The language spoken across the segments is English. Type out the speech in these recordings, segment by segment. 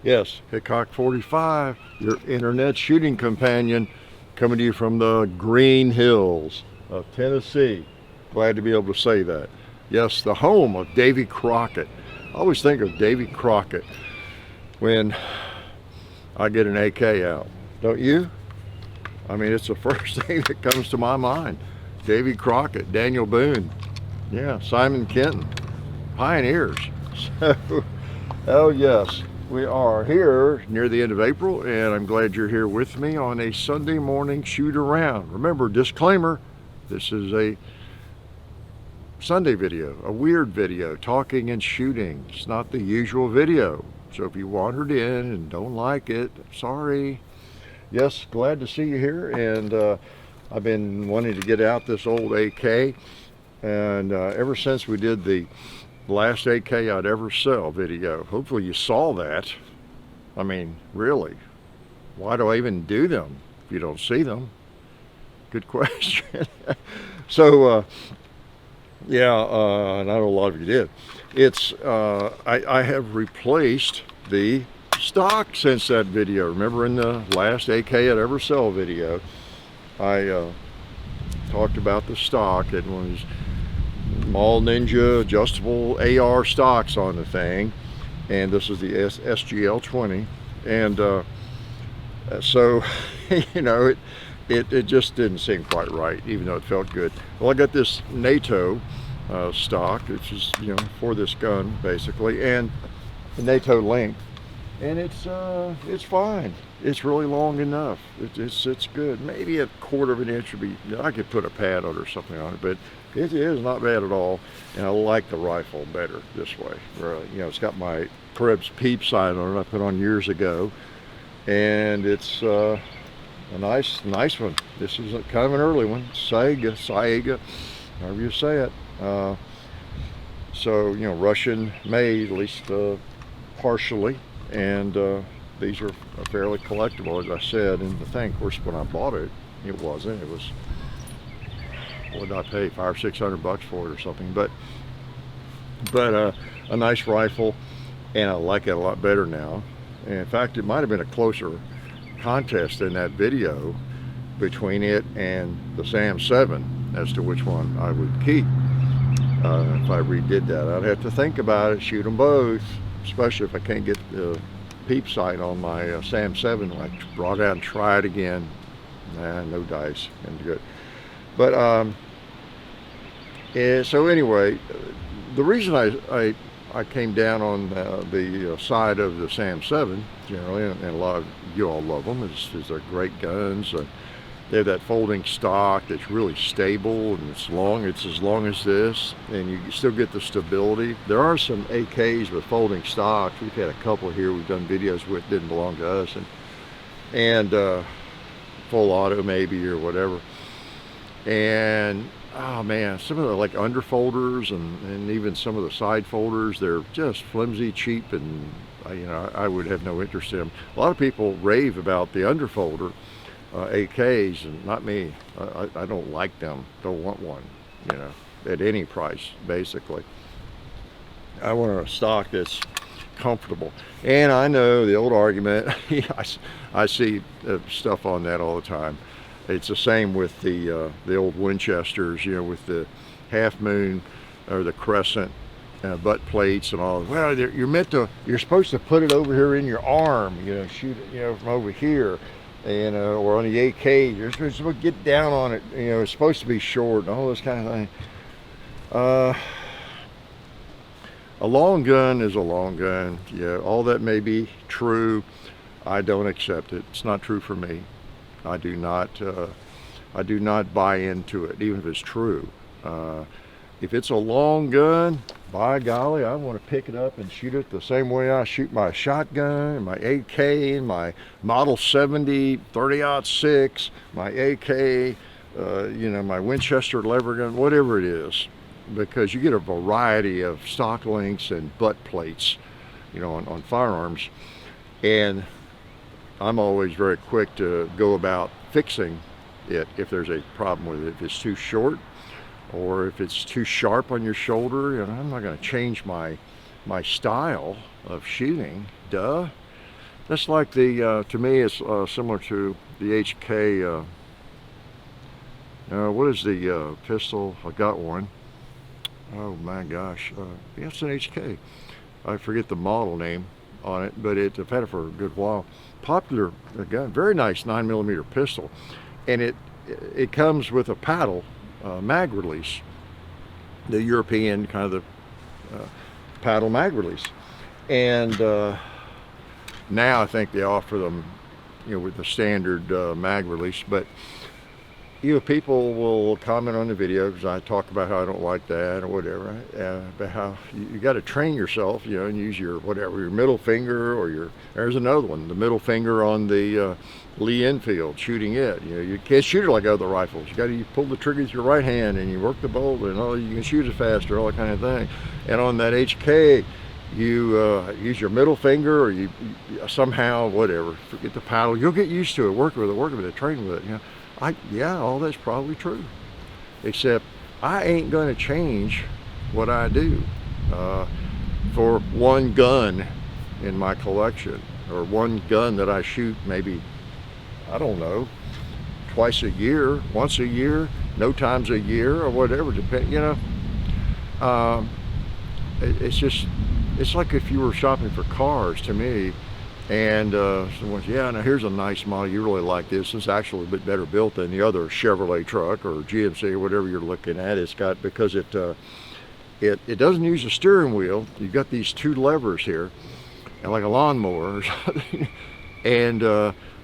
Yes, Hickok 45, your internet shooting companion, coming to you from the Green Hills of Tennessee. Glad to be able to say that. Yes, the home of Davy Crockett. I always think of Davy Crockett when I get an AK out. Don't you? I mean, it's the first thing that comes to my mind. Davy Crockett, Daniel Boone, yeah, Simon Kenton, pioneers. So, oh yes, we are here near the end of April, and I'm glad you're here with me on a Sunday morning shoot around. Remember, disclaimer, this is a Sunday video, a weird video, talking and shooting. It's not the usual video. So if you wandered in and don't like it, sorry. Yes, glad to see you here, and I've been wanting to get out this old AK, and ever since we did the last AK I'd ever sell video. Hopefully you saw that. I mean, really, why do I even do them if you don't see them? Good question. So, yeah, and I know a lot of you did. It's, I have replaced the stock since that video. Remember in the last AK I'd ever sell video, I talked about the stock. It was Mall Ninja adjustable AR stocks on the thing, and this is the SGL20, and so you know, it just didn't seem quite right, even though it felt good. Well, I got this NATO stock, which is, you know, for this gun basically, and the NATO length, and it's fine. It's really long enough. It's good. Maybe a quarter of an inch would be, I could put a pad on it or something on it, but it is not bad at all. And I like the rifle better this way. Where, you know, it's got my Krebs peep sight on it I put on years ago, and it's a nice one. This is kind of an early one, Saiga, however you say it. So, you know, Russian made, at least partially, and these are fairly collectible, as I said. And the thing, of course, when I bought it, it wasn't. It was, what did I pay, $500 or $600 for it or something? But a nice rifle, and I like it a lot better now. And in fact, it might have been a closer contest in that video between it and the Sam 7 as to which one I would keep. If I redid that, I'd have to think about it, shoot them both, especially if I can't get the peep sight on my Sam 7. I brought out and try it again. Nah, no dice, and good. But so anyway, the reason I came down on the side of the Sam 7 generally, and a lot of you all love them, is they're great guns. They have that folding stock that's really stable, and it's long. It's as long as this, and you still get the stability. There are some AKs with folding stocks. We've had a couple here we've done videos with, didn't belong to us, and full auto maybe or whatever. And oh man, some of the like underfolders and even some of the side folders, they're just flimsy, cheap, and you know, I would have no interest in them. A lot of people rave about the underfolder AKs, and not me. I don't like them, don't want one, you know, at any price basically. I want a stock that's comfortable. And I know the old argument, I see stuff on that all the time. It's the same with the old Winchesters, you know, with the half moon or the crescent butt plates and all. Well, you're supposed to put it over here in your arm, you know, shoot it, you know, from over here, and or on the AK, you're supposed to get down on it, you know, it's supposed to be short and all this kind of thing. A long gun is a long gun. Yeah, all that may be true. I don't accept it. It's not true for me. I do not buy into it, even if it's true. If it's a long gun, by golly, I want to pick it up and shoot it the same way I shoot my shotgun, my AK, my Model 70, 30-06, my AK, you know, my Winchester lever gun, whatever it is, because you get a variety of stock lengths and butt plates, you know, on firearms, and I'm always very quick to go about fixing it if there's a problem with it. If it's too short or if it's too sharp on your shoulder, and I'm not going to change my style of shooting, duh. That's like the, to me, it's similar to the HK, what is the pistol? I got one. Oh my gosh, yeah, it's an HK. I forget the model name on it, but I've had it for a good while. Popular gun, very nice 9mm pistol, and it comes with a paddle mag release, the European kind of the paddle mag release, and now I think they offer them, with the standard mag release. But people will comment on the video because I talk about how I don't like that or whatever, but how you got to train yourself, and use your middle finger, or there's another one, the middle finger on the Lee Enfield, shooting it. You can't shoot it like other rifles. You pull the trigger with your right hand and you work the bolt, and you can shoot it faster, all that kind of thing. And on that HK, you use your middle finger, or you somehow, whatever, forget the paddle. You'll get used to it, work with it, train with it. Yeah, all that's probably true, except I ain't going to change what I do for one gun in my collection, or one gun that I shoot maybe, I don't know, twice a year, once a year, no times a year, or whatever, it's like if you were shopping for cars to me, and someone says, yeah, now here's a nice model, you really like this. It's actually a bit better built than the other Chevrolet truck or GMC or whatever you're looking at. It's got, because it doesn't use a steering wheel. You've got these two levers here, and like a lawnmower or something. And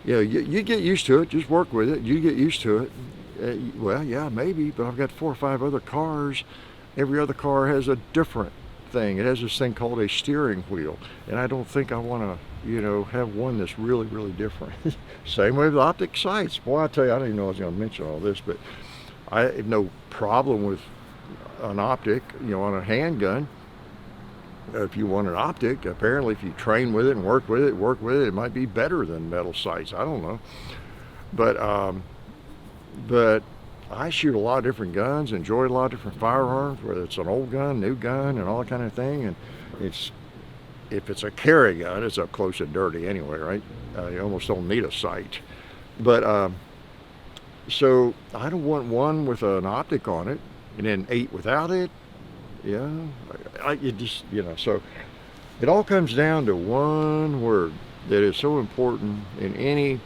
you get used to it, just work with it, you get used to it. Well, yeah, maybe, but I've got 4 or 5 other cars. Every other car has a different thing. It has this thing called a steering wheel, and I don't think I want to have one that's really, really different. Same way with optic sights. Boy, I tell you, I didn't even know I was going to mention all this, but I have no problem with an optic, on a handgun. If you want an optic, apparently if you train with it and work with it, it might be better than metal sights. I don't know. But I shoot a lot of different guns, enjoy a lot of different firearms, whether it's an old gun, new gun, and all that kind of thing. And if it's a carry gun, it's up close and dirty anyway, right? You almost don't need a sight. But so I don't want one with an optic on it, and then 8 without it. Yeah, so it all comes down to one word that is so important in any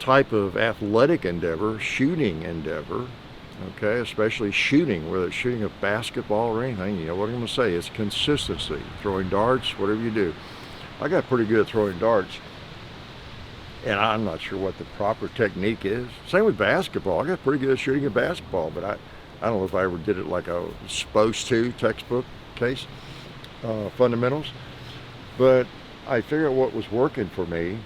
type of athletic endeavor, shooting endeavor, okay, especially shooting, whether it's shooting a basketball or anything. What I'm going to say, it's consistency. Throwing darts, whatever you do. I got pretty good at throwing darts, and I'm not sure what the proper technique is. Same with basketball. I got pretty good at shooting a basketball, but I don't know if I ever did it like I was supposed to, textbook case, fundamentals. But I figured out what was working for me,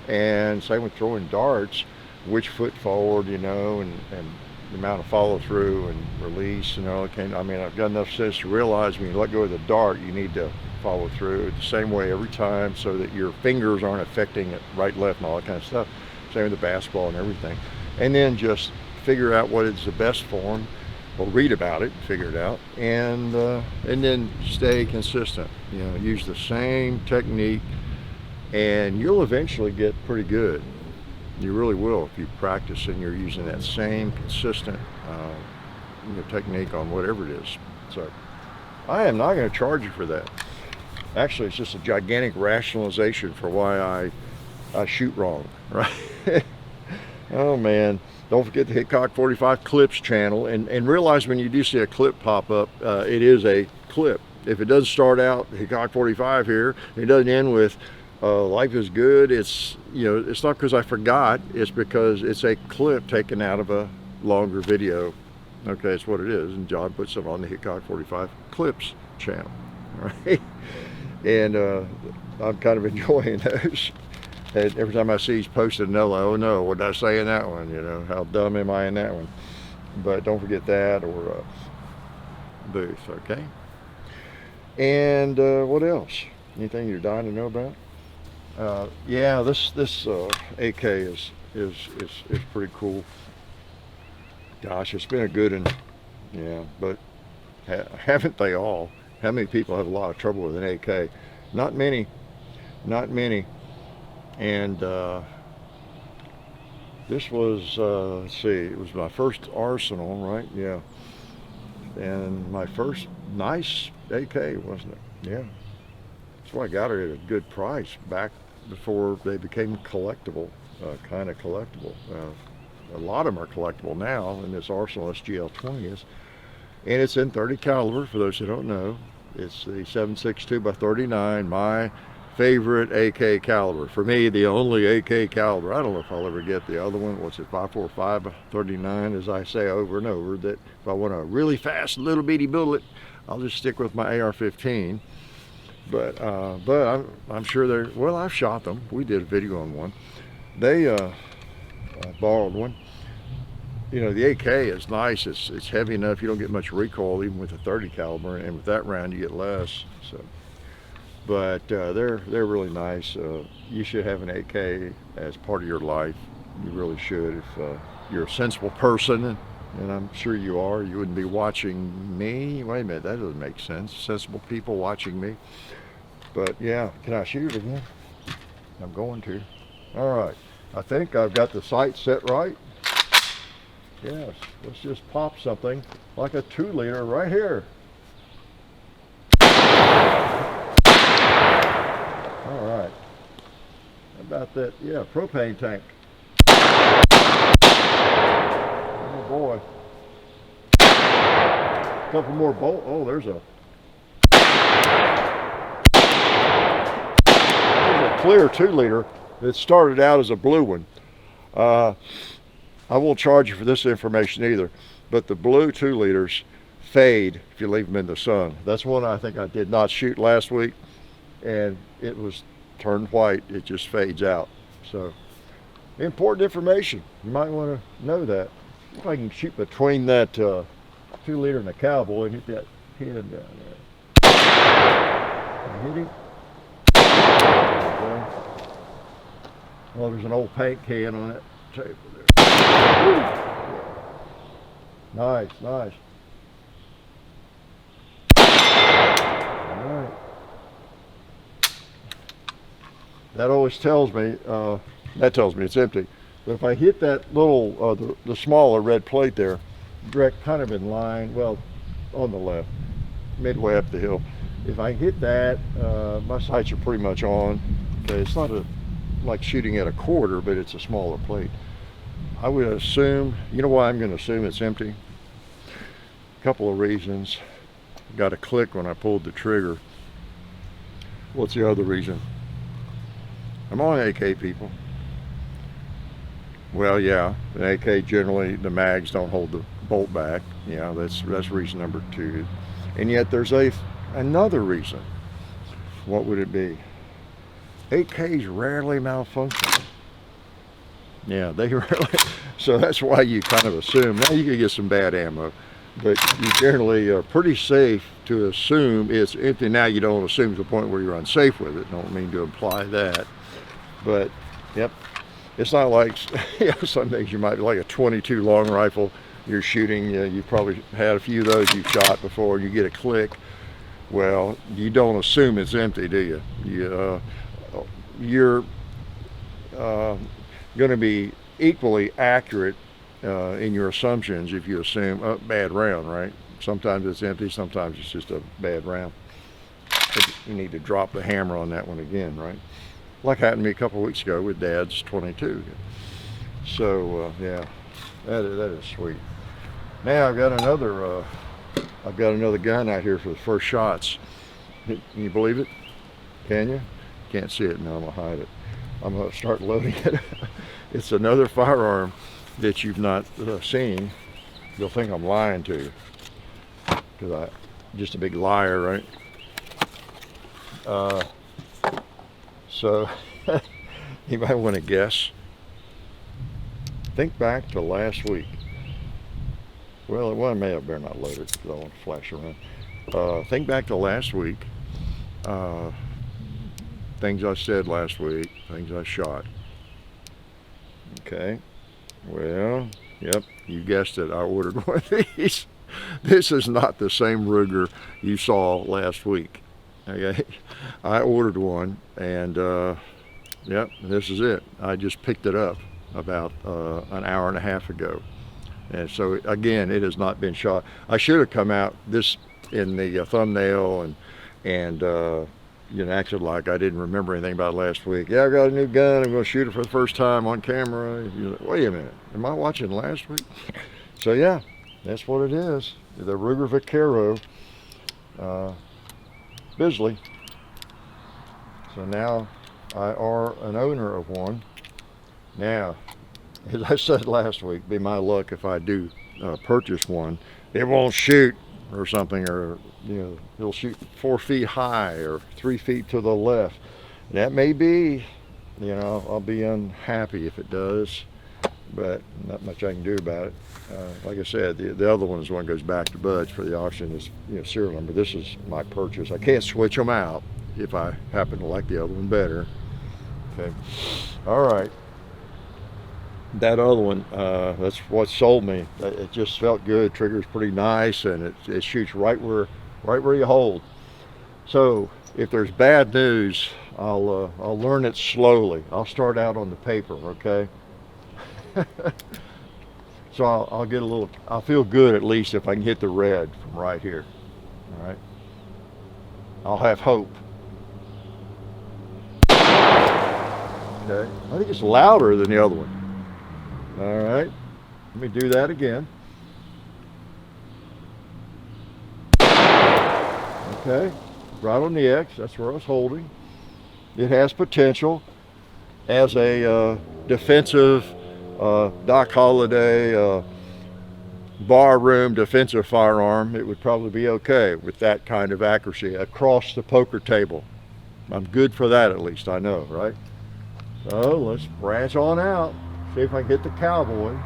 and same with throwing darts, which foot forward, and the amount of follow through and release, I've got enough sense to realize when you let go of the dart, you need to follow through the same way every time, so that your fingers aren't affecting it right, left, and all that kind of stuff. Same with the basketball and everything. And then just figure out what is the best form, or read about it, figure it out, and then stay consistent. Use the same technique, and you'll eventually get pretty good. You really will if you practice and you're using that same consistent technique on whatever it is. So I am not going to charge you for that. Actually, it's just a gigantic rationalization for why I shoot wrong, right? Oh man, don't forget the Hickok 45 Clips channel, and realize when you do see a clip pop up, it is a clip. If it doesn't start out Hickok 45 here, it doesn't end with life is good, it's not because I forgot, it's because it's a clip taken out of a longer video. Okay, it's what it is, and John puts it on the Hickok 45 Clips channel, right? And I'm kind of enjoying those. And every time I see he's posted another, oh no, what did I say in that one? How dumb am I in that one? But don't forget that, or Booth, okay? And what else? Anything you're dying to know about? Yeah, this AK is pretty cool. Gosh, it's been a good one. Yeah, but haven't they all? How many people have a lot of trouble with an AK? Not many. not many. And this was, let's see, it was my first Arsenal, right? Yeah. And my first nice AK, wasn't it? Yeah. That's why I got it at a good price back before they became collectible, kind of collectible. A lot of them are collectible now, and this Arsenal SGL20 is. And it's in 30 caliber, for those who don't know. It's the 7.62 by 39, my favorite AK caliber. For me, the only AK caliber. I don't know if I'll ever get the other one. What's it, 5.45 by 39, as I say over and over, that if I want a really fast little bitty bullet, I'll just stick with my AR-15. But I'm sure they're, well, I've shot them. We did a video on one. They, I borrowed one. You know, the AK is nice. It's heavy enough. You don't get much recoil even with a 30 caliber, and with that round you get less. So, but they're really nice. You should have an AK as part of your life. You really should. If you're a sensible person, and I'm sure you are, you wouldn't be watching me. Wait a minute, that doesn't make sense. Sensible people watching me. But yeah, can I shoot it again? I'm going to. All right. I think I've got the sight set right. Yes, let's just pop something like a 2-liter right here. All right. How about that? Yeah, propane tank. Oh boy. A couple more bolts. Oh, there's a clear 2-liter that started out as a blue one. I won't charge you for this information either, but the blue 2-liters fade if you leave them in the sun. That's one I think I did not shoot last week, and it was turned white. It just fades out. So, important information. You might want to know that. If I can shoot between that 2-liter and the Cowboy and hit that pin down there. Hit him. Okay. Well, there's an old paint can on that table there. Nice, nice. All right. That always tells me, it's empty. But if I hit that little, the smaller red plate there, direct kind of in line, well, on the left, midway up the hill. If I hit that, my sights are pretty much on. Okay, it's not like shooting at a quarter, but it's a smaller plate. I would assume, you know why I'm going to assume it's empty? A couple of reasons. Got a click when I pulled the trigger. What's the other reason? I'm on AK, people. Well, yeah, the AK generally, the mags don't hold the bolt back. Yeah, that's reason number 2. And yet there's another reason. What would it be? AKs rarely malfunction. Yeah, they really, so that's why you kind of assume. Now you can get some bad ammo, but you generally are pretty safe to assume it's empty. Now you don't assume to the point where you're unsafe with it. Don't mean to imply that, but yep, it's not like, you know, some things you might be like a 22 long rifle. You're shooting, you probably had a few of those you've shot before, and you get a click. Well, you don't assume it's empty, do you? You're going to be equally accurate in your assumptions if you assume a bad round, right? Sometimes it's empty, sometimes it's just a bad round. But you need to drop the hammer on that one again, right? Like happened to me a couple of weeks ago with Dad's 22. So yeah, that is sweet. Now I've got another gun out here for the first shots. Can you believe it? Can you? Can't see it now. I'm gonna hide it. I'm gonna start loading it. It's another firearm that you've not seen. You'll think I'm lying to you, because I'm just a big liar, right? So you might want to guess. Think back to last week. Well, I may have better not load it because I want to flash around. Think back to last week. Things I said last week, things I shot. Okay, well, yep, you guessed it, I ordered one of these. This is not the same Ruger you saw last week. Okay, I ordered one, and yep, this is it. I just picked it up about an hour and a half ago, and so again, it has not been shot. I should have come out this in the thumbnail and you know, acted like I didn't remember anything about it last week. Yeah, I got a new gun. I'm going to shoot it for the first time on camera. You're like, wait a minute, am I watching last week? So yeah, that's what it is. The Ruger Vaquero Bisley. So now I are an owner of one. Now, as I said last week, be my luck if I do purchase one. It won't shoot or something, or you know, it'll shoot 4 feet high or 3 feet to the left. That may be, you know, I'll be unhappy if it does, but not much I can do about it. Like I said, the other one is one that goes back to Budge for the auction, is, you know, serial number. This is my purchase. I can't switch them out if I happen to like the other one better. Okay, all right. That other one, that's what sold me. It just felt good. Trigger's pretty nice, and it shoots right where you hold. So if there's bad news, I'll learn it slowly. I'll start out on the paper, okay? So I'll get a little. I'll feel good at least if I can hit the red from right here. All right. I'll have hope. Okay. I think it's louder than the other one. All right, let me do that again. Okay, right on the X, that's where I was holding. It has potential as a defensive Doc Holliday bar room defensive firearm. It would probably be okay with that kind of accuracy across the poker table. I'm good for that, at least I know, right? So let's branch on out. See if I can hit the cowboy.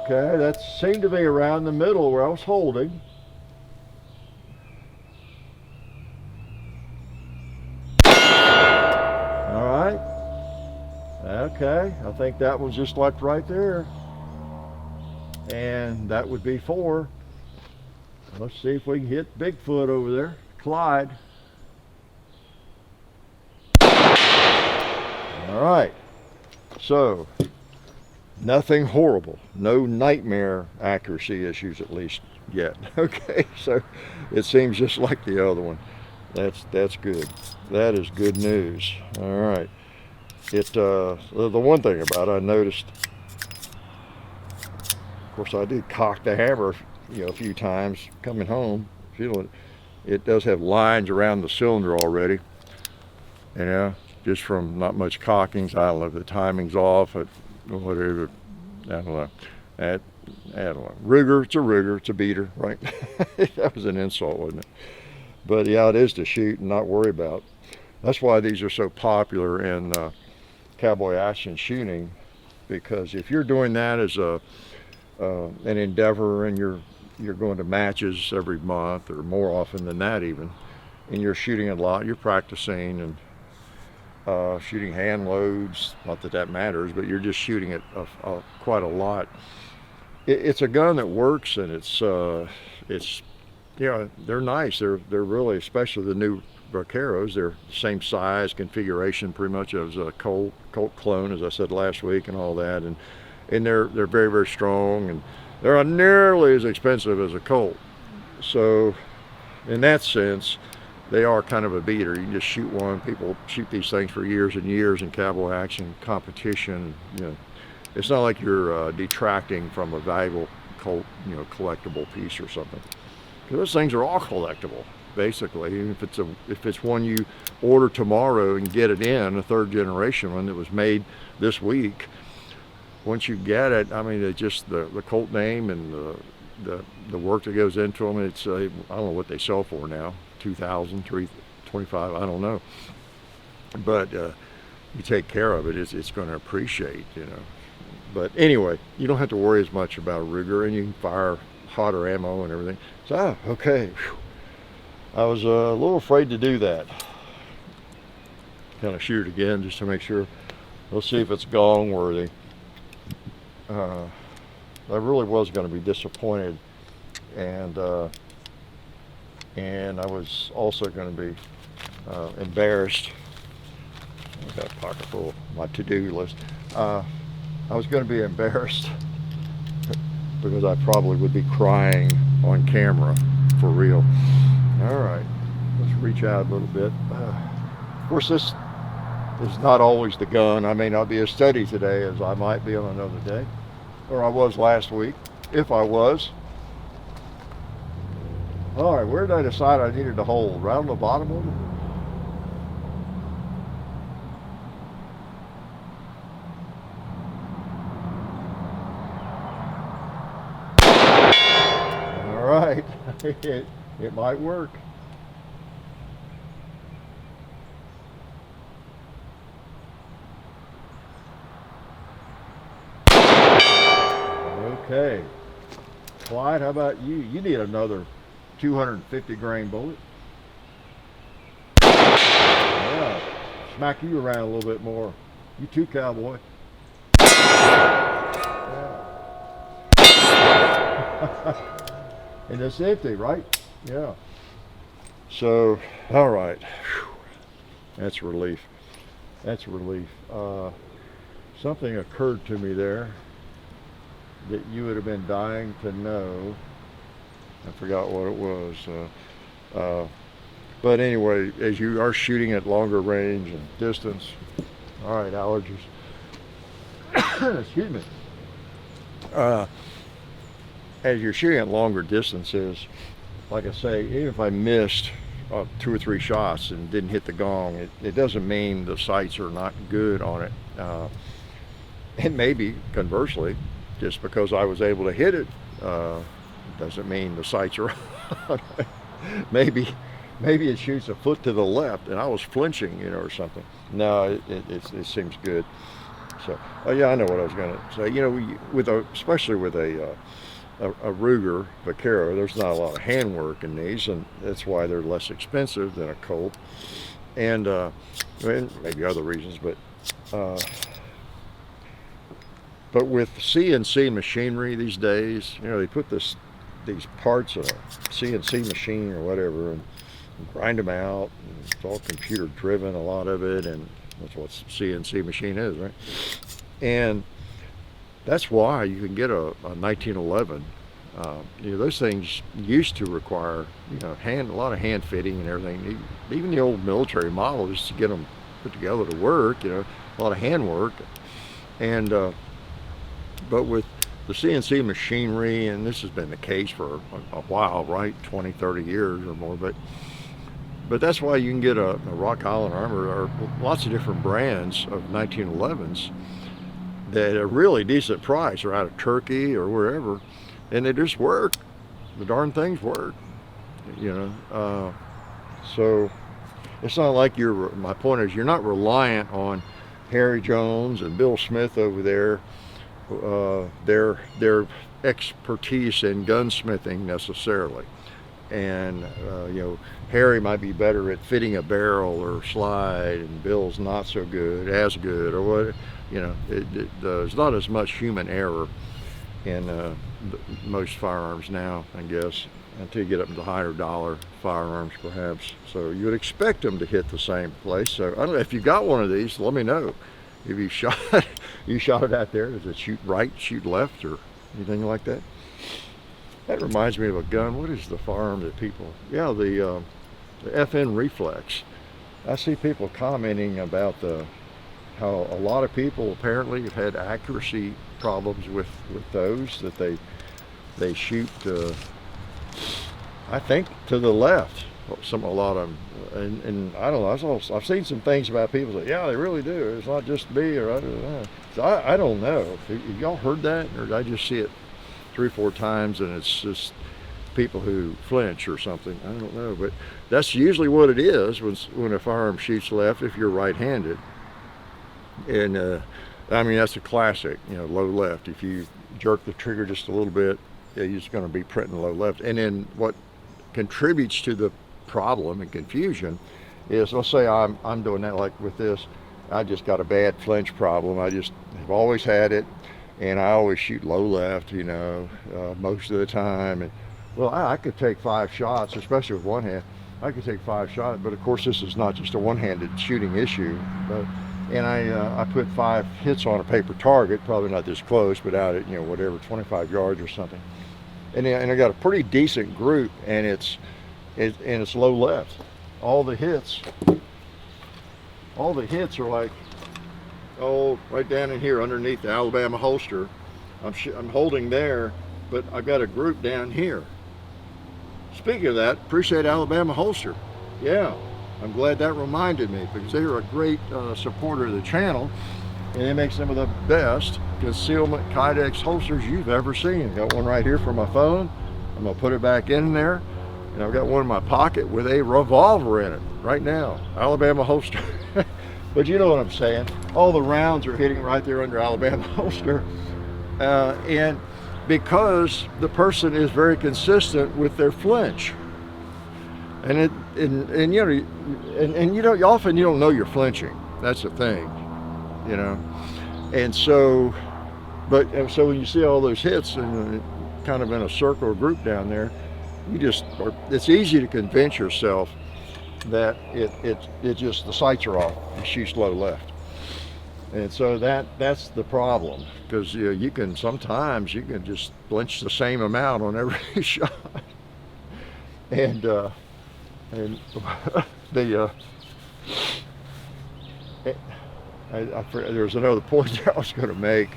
Okay, that seemed to be around the middle where I was holding. All right. Okay, I think that was just like right there. And that would be 4. Let's see if we can hit Bigfoot over there, Clyde. All right, so nothing horrible, no nightmare accuracy issues at least yet. Okay, so it seems just like the other one. That's good. That is good news. All right, the one thing about it I noticed, of course I did cock the hammer, you know, a few times coming home, feeling it does have lines around the cylinder already, you know. Just from not much cocking. I don't know if the timing's off or whatever. I don't know. I don't know. Ruger, it's a Ruger, it's a beater, right? That was an insult, wasn't it? But yeah, it is to shoot and not worry about. That's why these are so popular in cowboy action shooting, because if you're doing that as an endeavor and you're going to matches every month or more often than that even, and you're shooting a lot, you're practicing and shooting hand loads, not that matters, but you're just shooting it quite a lot. It's a gun that works, and it's you know, they're nice. They're really, especially the new Vaqueros, they're the same size, configuration pretty much as a Colt clone, as I said last week, and all that, and they're very, very strong, and they're not nearly as expensive as a Colt. So in that sense, they are kind of a beater. You can just shoot one. People shoot these things for years and years in cowboy action competition. You know, it's not like you're detracting from a valuable Colt, you know, collectible piece or something. Because those things are all collectible, basically. Even if it's one you order tomorrow and get it in, a 3rd generation one that was made this week, once you get it, I mean, it's just the Colt name and the work that goes into them. It's I don't know what they sell for now. 2,000, 325, I don't know. But you take care of it, it's going to appreciate, you know. But anyway, you don't have to worry as much about Ruger, and you can fire hotter ammo and everything. So, okay. Whew. I was a little afraid to do that. Kind of shoot it again just to make sure. We'll see if it's gong worthy. I really was going to be disappointed, and I was also going to be embarrassed. I've got a pocket full of my to-do list. I was going to be embarrassed because I probably would be crying on camera for real. All right, let's reach out a little bit. Of course, this is not always the gun. I may not be as steady today as I might be on another day, or I was last week, if I was. All right, where did I decide I needed to hold? Right on the bottom of it? All right, it might work. Okay, Clyde, how about you? You need another 250 grain bullet. Yeah, smack you around a little bit more. You too, cowboy. Yeah. And it's empty, right? Yeah. So, all right. Whew. That's a relief. That's a relief. Something occurred to me there that you would have been dying to know. I forgot what it was. But anyway, as you are shooting at longer range and distance, all right, allergies. Excuse me. As you're shooting at longer distances, like I say, even if I missed 2 or 3 shots and didn't hit the gong, it doesn't mean the sights are not good on it. And maybe conversely, just because I was able to hit it, doesn't mean the sights are on. maybe it shoots a foot to the left and I was flinching, you know, or something. No, it seems good. So, yeah, I know what I was going to say. You know, especially with a Ruger Vaquero, there's not a lot of handwork in these, and that's why they're less expensive than a Colt, and maybe other reasons, but with CNC machinery these days, you know, they put these parts in a CNC machine or whatever and grind them out, and it's all computer driven, a lot of it, and that's what CNC machine is, right? And that's why you can get a 1911. You know, those things used to require, you know, a lot of hand fitting and everything. Even the old military models, just to get them put together to work, you know, a lot of hand work. And but with the CNC machinery, and this has been the case for a while, right? 20, 30 years or more. But that's why you can get a Rock Island Armor or lots of different brands of 1911s that are really decent price, or out of Turkey or wherever, and they just work. The darn things work, you know. So it's not like my point is, you're not reliant on Harry Jones and Bill Smith over there, their expertise in gunsmithing necessarily. And you know, Harry might be better at fitting a barrel or slide, and Bill's not so good, as good, or what. You know, there's not as much human error in most firearms now, I guess, until you get up into higher dollar firearms, perhaps. So you would expect them to hit the same place. So I don't know if you got one of these. Let me know. If you shot it out there, does it shoot right, shoot left, or anything like that? That reminds me of a gun. What is the firearm that people? Yeah, the FN Reflex. I see people commenting about how a lot of people apparently have had accuracy problems with those, that they shoot I think to the left, a lot of them, and I don't know, I've seen some things about people say, yeah, they really do, it's not just me, or I don't know. So I don't know. Have y'all heard that, or did I just see it 3 or 4 times and it's just people who flinch or something? I don't know, but that's usually what it is when a firearm shoots left, if you're right-handed. And I mean, that's a classic, you know, low left. If you jerk the trigger just a little bit, you're just going to be printing low left. And then what contributes to the problem and confusion is, let's say I'm doing that, like with this, I just got a bad flinch problem. I just have always had it, and I always shoot low left, you know, most of the time. And well, I could take 5 shots, especially with one hand. I could take 5 shots, but of course this is not just a one-handed shooting issue. But and I put 5 hits on a paper target, probably not this close, but out at, you know, whatever, 25 yards or something. And I got a pretty decent group, and it's low left. All the hits are like, oh, right down in here underneath the Alabama holster. I'm holding there, but I've got a group down here. Speaking of that, appreciate Alabama holster. Yeah, I'm glad that reminded me, because they're a great supporter of the channel, and they make some of the best concealment Kydex holsters you've ever seen. Got one right here for my phone. I'm gonna put it back in there, and I've got one in my pocket with a revolver in it right now. Alabama holster. But you know what I'm saying. All the rounds are hitting right there under Alabama holster, and because the person is very consistent with their flinch, and you know, and you know, often you don't know you're flinching. That's the thing, you know. And so, so when you see all those hits and kind of in a circle or group down there, it's easy to convince yourself that it just, the sights are off. You shoot low left. And so that's the problem, because you know, you can sometimes just flinch the same amount on every shot. And there's another point I was going to make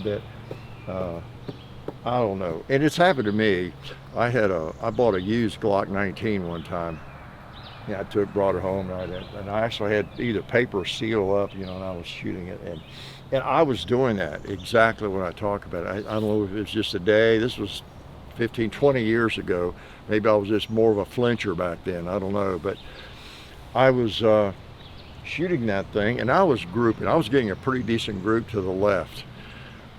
that I don't know, and it's happened to me. I bought a used Glock 19 one time. Yeah, brought it home, and I actually had either paper seal up, you know, and I was shooting it, and I was doing that exactly when I talk about it. I don't know if it's just a day. This was 15, 20 years ago. Maybe I was just more of a flincher back then. I don't know, but I was shooting that thing, and I was grouping. I was getting a pretty decent group to the left,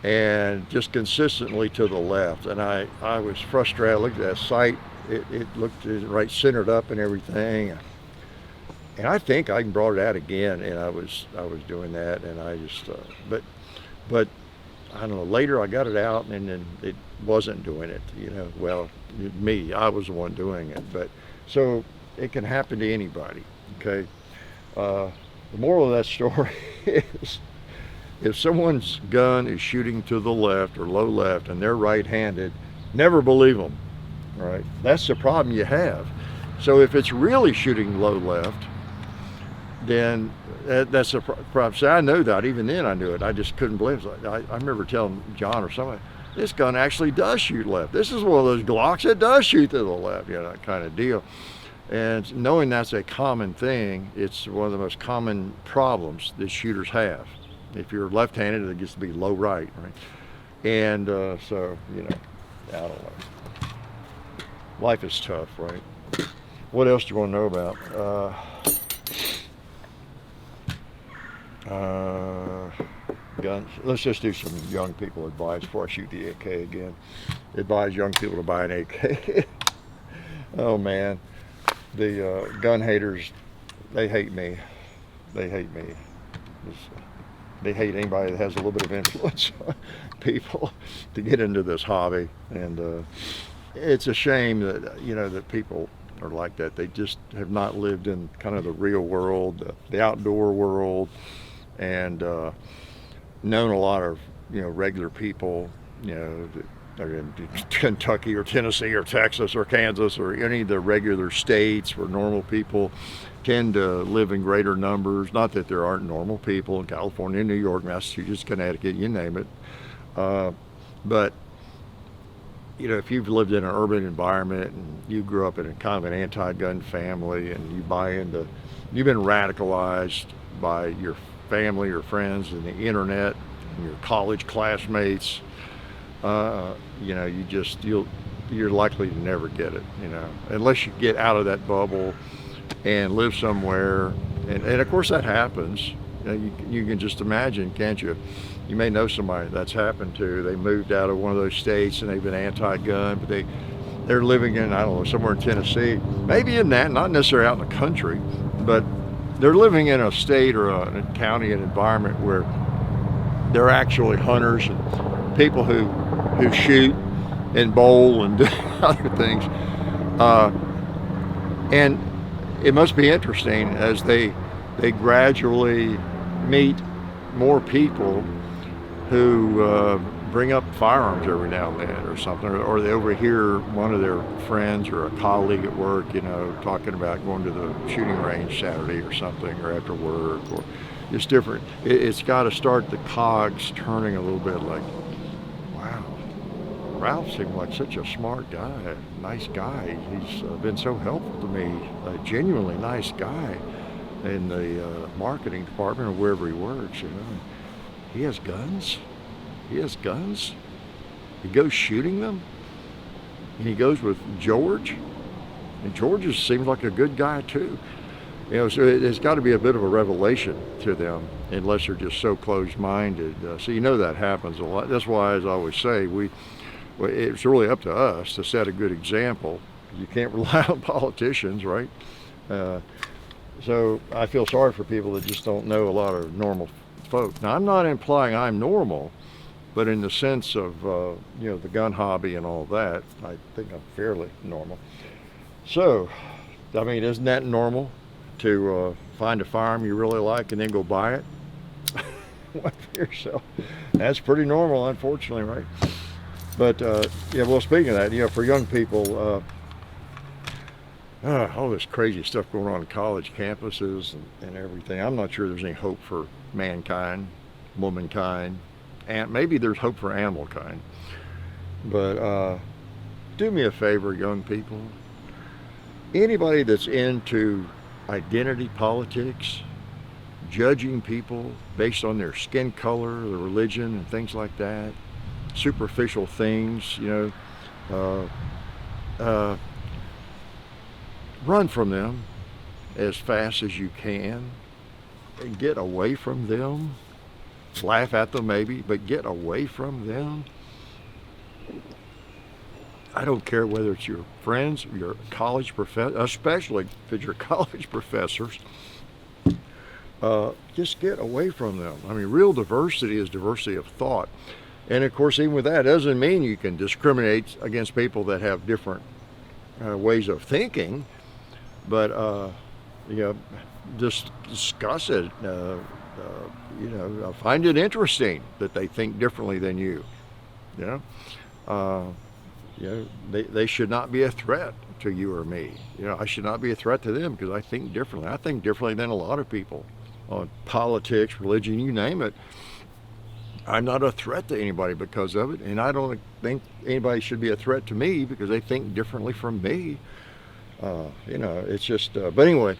and just consistently to the left. And I was frustrated. I looked at that sight. It looked right centered up and everything, and I think I brought it out again, and I was doing that, and I just but I don't know, later I got it out, and then it wasn't doing it, you know. Well, I was the one doing it, but so it can happen to anybody. Okay, the moral of that story is, if someone's gun is shooting to the left or low left and they're right-handed, never believe them. Right, that's the problem you have. So if it's really shooting low left, then that's a problem. So I know that. Even then I knew it. I just couldn't believe it. I remember telling John or somebody, this gun actually does shoot left. This is one of those Glocks that does shoot to the left, you know, that kind of deal. And knowing that's a common thing, it's one of the most common problems that shooters have. If you're left-handed, it gets to be low right, right? And so, you know, I don't know. Life is tough, right? What else do you want to know about? Guns. Let's just do some young people advice before I shoot the AK again. Advise young people to buy an AK. Oh man, the gun haters, they hate me. They hate me. They hate anybody that has a little bit of influence on people to get into this hobby, and it's a shame that, you know, that people are like that. They just have not lived in kind of the real world, the outdoor world, and known a lot of, you know, regular people, you know, that are in Kentucky or Tennessee or Texas or Kansas or any of the regular states where normal people tend to live in greater numbers. Not that there aren't normal people in California, New York, Massachusetts, Connecticut, you name it, but you know, if you've lived in an urban environment and you grew up in a kind of an anti-gun family, and you've been radicalized by your family or friends and the internet and your college classmates, you know, you're likely to never get it, you know, unless you get out of that bubble and live somewhere. And of course that happens. You know, you can just imagine, can't you? You may know somebody that's happened to. They moved out of one of those states and they've been anti-gun, but they're living in, I don't know, somewhere in Tennessee, maybe in that, not necessarily out in the country, but they're living in a state or a county, an environment where they're actually hunters and people who shoot and bowl and do other things. And it must be interesting as they gradually meet more people who bring up firearms every now and then or something, or they overhear one of their friends or a colleague at work, talking about going to the shooting range Saturday or something, or after work, or it's different. It's got to start the cogs turning a little bit, like, wow, Ralph seemed like such a smart guy, a nice guy. He's been so helpful to me, a genuinely nice guy in the marketing department or wherever he works, He has guns. He has guns. He goes shooting them. And he goes with George. And George seems like a good guy too. So it's got to be a bit of a revelation to them, unless they're just so closed-minded. So that happens a lot. That's why, as I always say, it's really up to us to set a good example. You can't rely on politicians, right? So I feel sorry for people that just don't know a lot of normal folk. Now, I'm not implying I'm normal, but in the sense of, the gun hobby and all that, I think I'm fairly normal. So, isn't that normal to find a firearm you really like and then go buy it? One for yourself. That's pretty normal, unfortunately, right? But, speaking of that, for young people, all this crazy stuff going on in college campuses and everything. I'm not sure there's any hope for mankind, womankind, and maybe there's hope for animal kind. But do me a favor, young people. Anybody that's into identity politics, judging people based on their skin color, their religion, and things like that, superficial things, run from them as fast as you can and get away from them. Laugh at them maybe, but get away from them. I don't care whether it's your friends, your college professors, especially if it's your college professors. Just get away from them. Real diversity is diversity of thought. And of course, even with that, doesn't mean you can discriminate against people that have different ways of thinking. But, just discuss it. Find it interesting that they think differently than you. They should not be a threat to you or me. I should not be a threat to them because I think differently. I think differently than a lot of people on politics, religion, you name it. I'm not a threat to anybody because of it, and I don't think anybody should be a threat to me because they think differently from me. It's just, but anyway,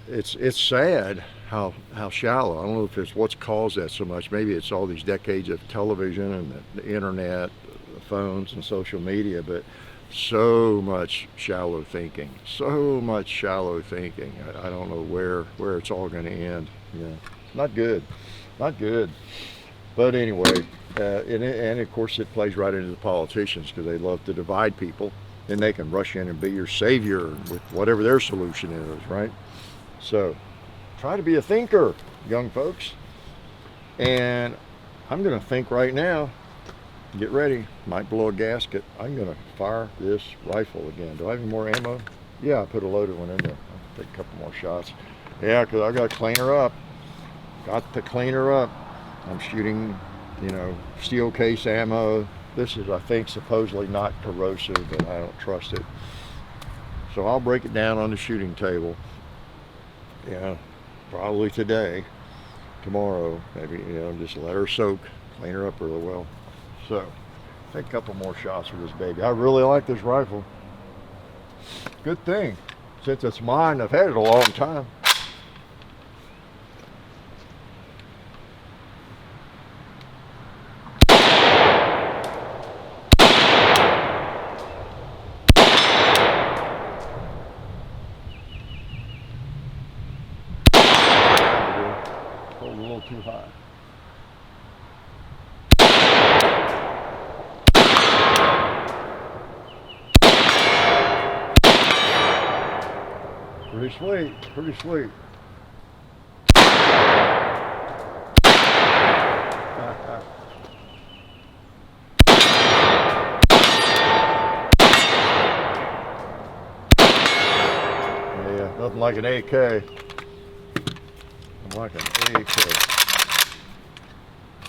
it's sad how shallow. I don't know if it's what's caused that so much. Maybe it's all these decades of television and the internet, the phones and social media, but so much shallow thinking. I don't know where it's all going to end. Not good. But anyway, and of course it plays right into the politicians because they love to divide people. And they can rush in and be your savior with whatever their solution is, right? So try to be a thinker, young folks. And I'm going to think right now. Get ready. Might blow a gasket. I'm going to fire this rifle again. Do I have any more ammo? Yeah, I put a loaded one in there. I'll take a couple more shots. Yeah, because I got to clean her up. I'm shooting, steel case ammo. This is, I think, supposedly not corrosive, but I don't trust it. So I'll break it down on the shooting table. Probably today. Tomorrow, maybe, just let her soak, clean her up really well. So, take a couple more shots with this baby. I really like this rifle. Good thing. Since it's mine, I've had it a long time. A little too high. Pretty sweet. I'm like an AK. I'm like an AK.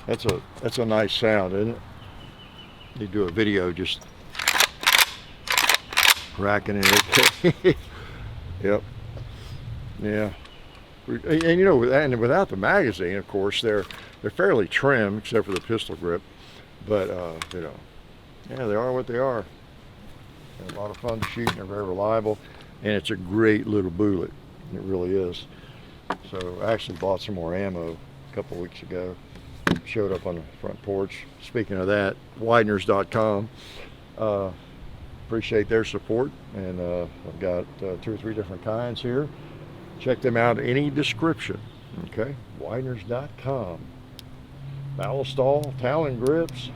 That's a nice sound, isn't it? You do a video just racking an AK. Yep. Yeah. And you know, and without the magazine, of course, they're fairly trim, except for the pistol grip. But you know, yeah, they are what they are. They're a lot of fun to shoot, and they're very reliable, and it's a great little bullet. It really is. So I actually bought some more ammo a couple weeks ago. Showed up on the front porch. Speaking of that, Wideners.com. Appreciate their support, and I've got 2 or 3 different kinds here. Check them out in any description. Okay, Wideners.com. Barrel stall, Talon grips.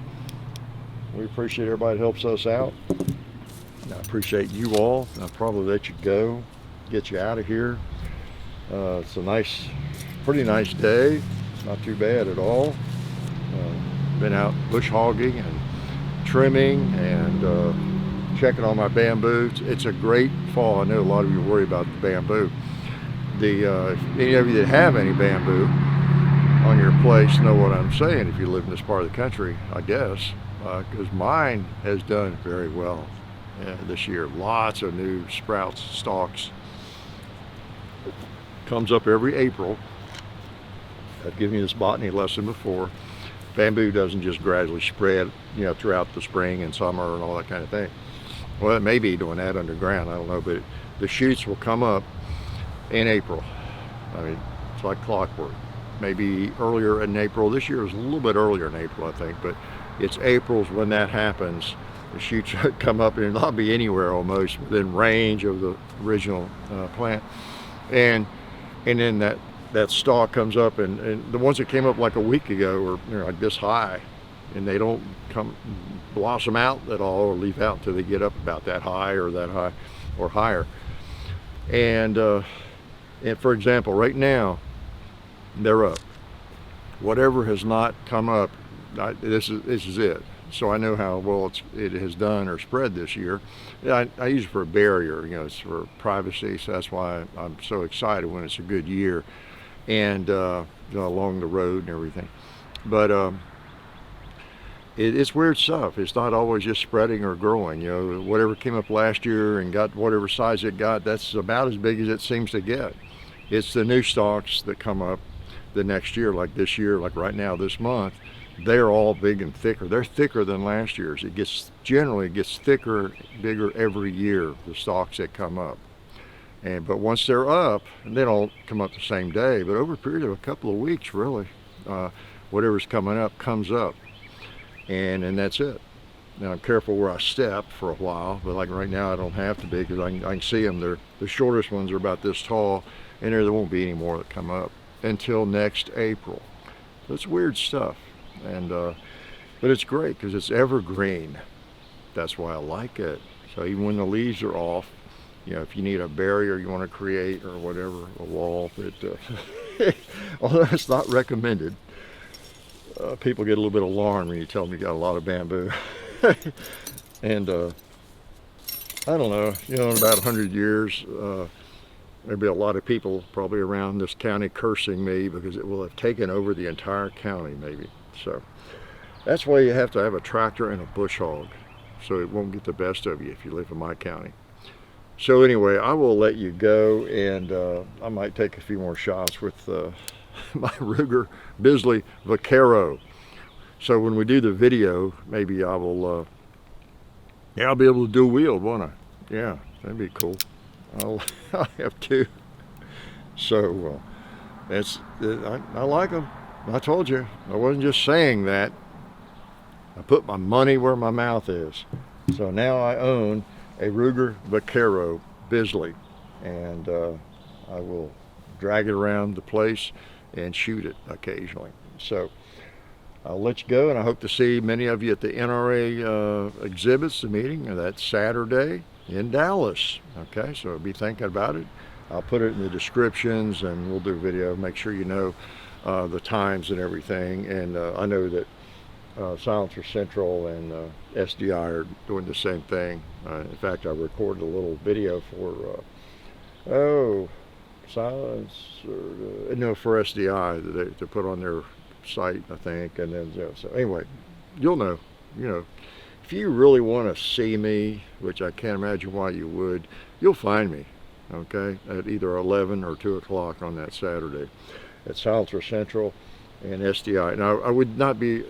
We appreciate everybody that helps us out. I appreciate you all. I'll probably let you go, get you out of here. It's a pretty nice day. Not too bad at all. Been out bush hogging and trimming and checking on my bamboo. It's a great fall. I know a lot of you worry about the bamboo. If any of you that have any bamboo on your place know what I'm saying if you live in this part of the country, I guess, because mine has done very well this year. Lots of new sprouts, stalks. Comes up every April. I've given you this botany lesson before. Bamboo doesn't just gradually spread, you know, throughout the spring and summer and all that kind of thing. Well, it may be doing that underground, I don't know, but the shoots will come up in April. I mean, it's like clockwork. Maybe earlier in April. This year was a little bit earlier in April, I think, but it's April's when that happens. The shoots come up, and it'll not be anywhere almost within range of the original plant. And then that stalk comes up, and the ones that came up like a week ago are like this high, and they don't blossom out at all or leaf out until they get up about that high or higher. And for example, right now they're up. Whatever has not come up, this is it. So I know how well it has done or spread this year. I use it for a barrier, you know, it's for privacy, so that's why I'm so excited when it's a good year, and you know, along the road and everything. But it's weird stuff. It's not always just spreading or growing. You know, whatever came up last year and got whatever size it got, that's about as big as it seems to get. It's the new stalks that come up the next year, like this year, like right now, this month. They're all big and thicker. They're thicker than last year's. It generally gets thicker, bigger every year, the stalks that come up. But once they're up, and they don't come up the same day, but over a period of a couple of weeks, really, whatever's coming up comes up, and that's it. Now I'm careful where I step for a while, but like right now I don't have to be, because I can see them. The shortest ones are about this tall, and there won't be any more that come up until next April. So it's weird stuff. But it's great because it's evergreen. That's why I like it. So even when the leaves are off, you know, if you need a barrier you want to create or whatever, a wall, although it's not recommended, people get a little bit alarmed when you tell them you got a lot of bamboo. And I don't know, you know, in about 100 years, there'll be a lot of people probably around this county cursing me because it will have taken over the entire county maybe. So that's why you have to have a tractor and a bush hog, so it won't get the best of you if you live in my county. So anyway, I will let you go, and I might take a few more shots with my Ruger Bisley Vaquero. So when we do the video, maybe I will, I'll be able to dual wield, won't I? Yeah, that'd be cool. I'll have two. So I like them. I told you, I wasn't just saying that. I put my money where my mouth is. So now I own a Ruger Vaquero Bisley, and I will drag it around the place and shoot it occasionally. So I'll let you go, and I hope to see many of you at the NRA exhibits, the meeting, that's Saturday in Dallas. Okay, so be thinking about it. I'll put it in the descriptions, and we'll do a video, make sure you know the times and everything. And I know that Silencer Central and SDI are doing the same thing. In fact, I recorded a little video for silence, or no, for SDI that they put on their site, I think. And then so anyway, you'll know. You know, if you really want to see me, which I can't imagine why you would, you'll find me, okay, at either 11 or 2 o'clock on that Saturday at Silencer Central and SDI. Now, I would not be,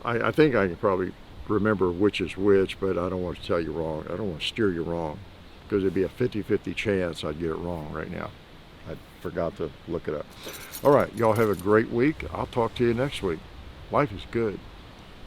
I think I can probably remember which is which, but I don't want to tell you wrong. I don't want to steer you wrong, because it'd be a 50-50 chance I'd get it wrong right now. I forgot to look it up. All right, y'all have a great week. I'll talk to you next week. Life is good.